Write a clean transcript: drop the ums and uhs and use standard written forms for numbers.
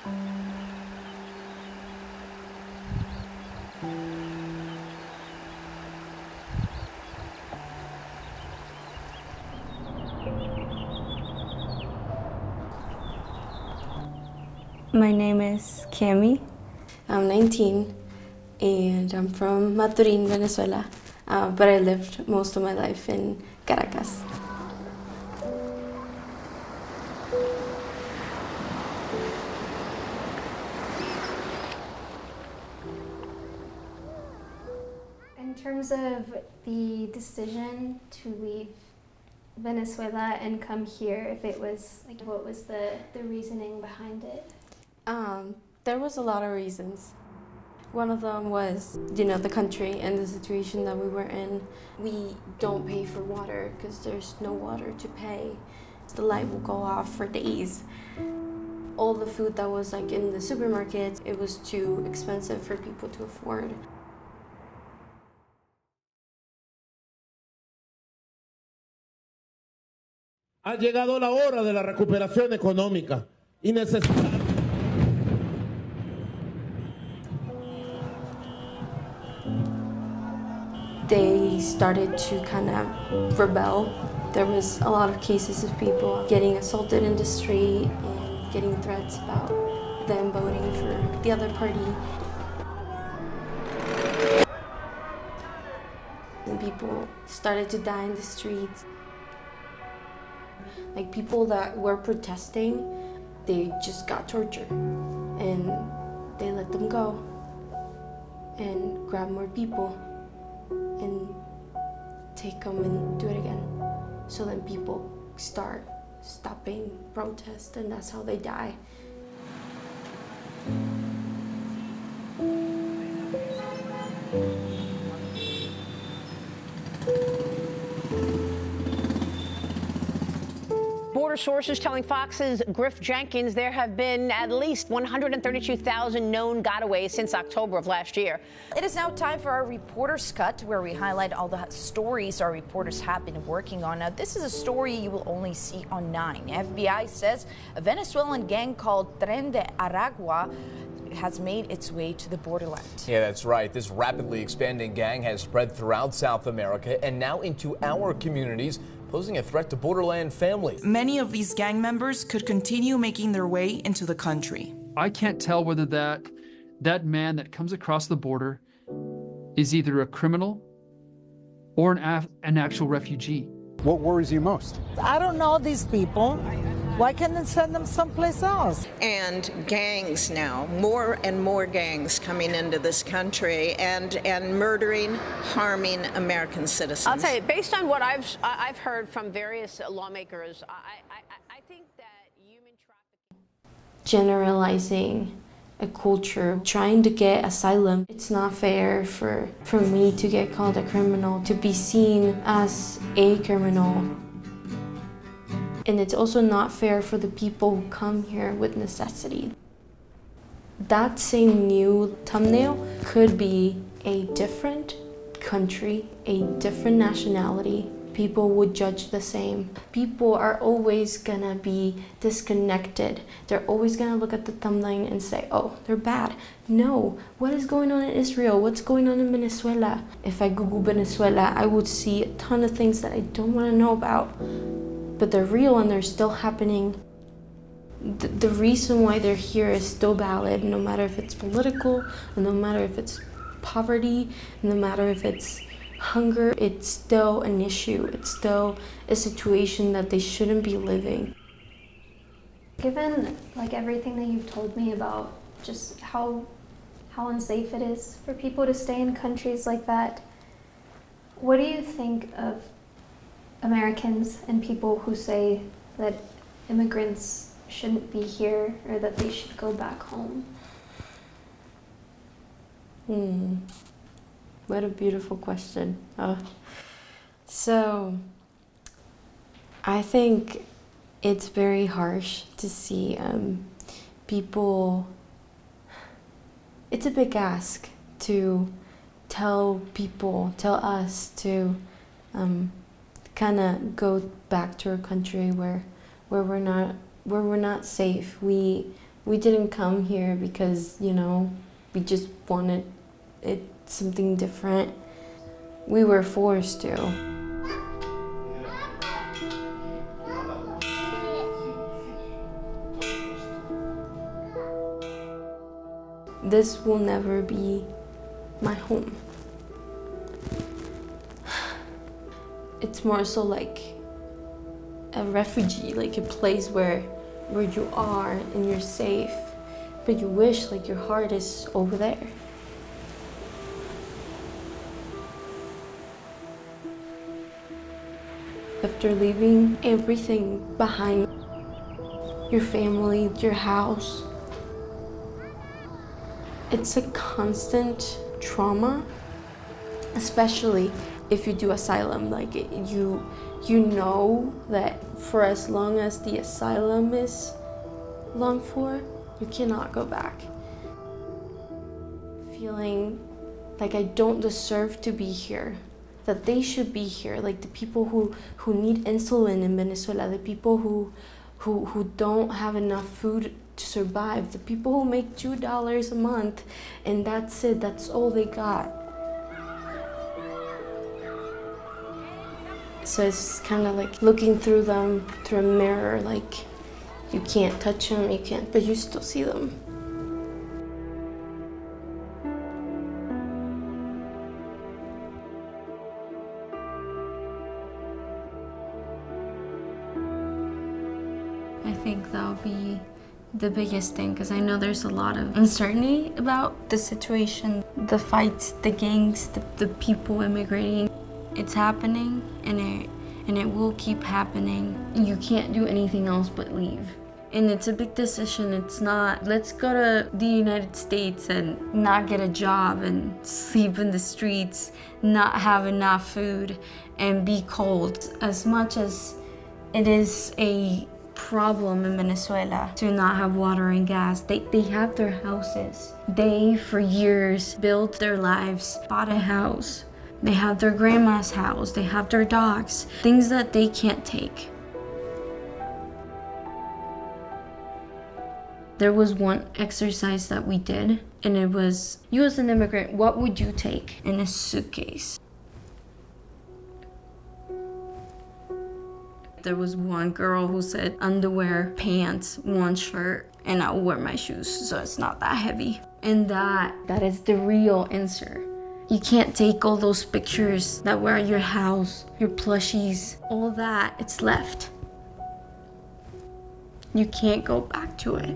My name is Cammie. I'm 19 and I'm from Maturin, Venezuela, but I lived most of my life in Caracas. In terms of the decision to leave Venezuela and come here, if it was like, what was the reasoning behind it? There was a lot of reasons. One of them was, the country and the situation that we were in. We don't pay for water because there's no water to pay. The light will go off for days. All the food that was like in the supermarket, it was too expensive for people to afford. Ha llegado la hora de la recuperación económica y necesitamos. They started to kind of rebel. There was a lot of cases of people getting assaulted in the street and getting threats about them voting for the other party. And people started to die in the streets. Like people that were protesting, they just got tortured and they let them go and grab more people and take them and do it again. So then people start stopping protest and that's how they die. Border sources telling Fox's Griff Jenkins there have been at least 132,000 known gotaways since October of last year. It is now time for our Reporter's Cut, where we highlight all the stories our reporters have been working on. Now, this is a story you will only see on 9. FBI says a Venezuelan gang called Tren de Aragua has made its way to the borderland. Yeah, that's right. This rapidly expanding gang has spread throughout South America and now into our communities, posing a threat to borderland families. Many of these gang members could continue making their way into the country. I can't tell whether that man that comes across the border is either a criminal or an actual refugee. What worries you most? I don't know these people. Why can't they send them someplace else? And gangs now, more and more gangs coming into this country and murdering, harming American citizens. I'll tell you, based on what I've heard from various lawmakers, I think that human trafficking... Generalizing a culture, trying to get asylum. It's not fair for me to get called a criminal, to be seen as a criminal. And it's also not fair for the people who come here with necessity. That same new thumbnail could be a different country, a different nationality. People would judge the same. People are always gonna be disconnected. They're always gonna look at the thumbnail and say, oh, they're bad. No, what is going on in Israel? What's going on in Venezuela? If I Google Venezuela, I would see a ton of things that I don't wanna know about. But they're real and they're still happening. The reason why they're here is still valid, no matter if it's political, no matter if it's poverty, no matter if it's hunger, it's still an issue. It's still a situation that they shouldn't be living. Given like everything that you've told me about just how unsafe it is for people to stay in countries like that, what do you think of Americans and people who say that immigrants shouldn't be here or that they should go back home? What a beautiful question. So I think it's very harsh to see people. It's a big ask to tell us to kind of go back to a country where we're not safe. We We didn't come here because, you know, we just wanted it something different. We were forced to. This will never be my home. It's more so like a refugee, like a place where you are and you're safe, but you wish like your heart is over there. After leaving everything behind, your family, your house, it's a constant trauma, especially if you do asylum. Like you know that for as long as the asylum is long for, you cannot go back. Feeling like I don't deserve to be here, that they should be here, like the people who need insulin in Venezuela, the people who don't have enough food to survive, the people who make $2 a month and that's it, that's all they got. So it's kind of like looking through them through a mirror, like you can't touch them, you can't, but you still see them. I think that'll be the biggest thing, because I know there's a lot of uncertainty about the situation, the fights, the gangs, the people immigrating. It's happening and it will keep happening. You can't do anything else but leave. And it's a big decision. It's not, let's go to the United States and not get a job and sleep in the streets, not have enough food and be cold. As much as it is a problem in Venezuela to not have water and gas, they have their houses. They, for years, built their lives, bought a house. They have their grandma's house, they have their dogs, things that they can't take. There was one exercise that we did, and it was, you as an immigrant, what would you take in a suitcase? There was one girl who said underwear, pants, one shirt, and I'll wear my shoes so it's not that heavy. And that is the real answer. You can't take all those pictures that were at your house, your plushies, all that, it's left. You can't go back to it.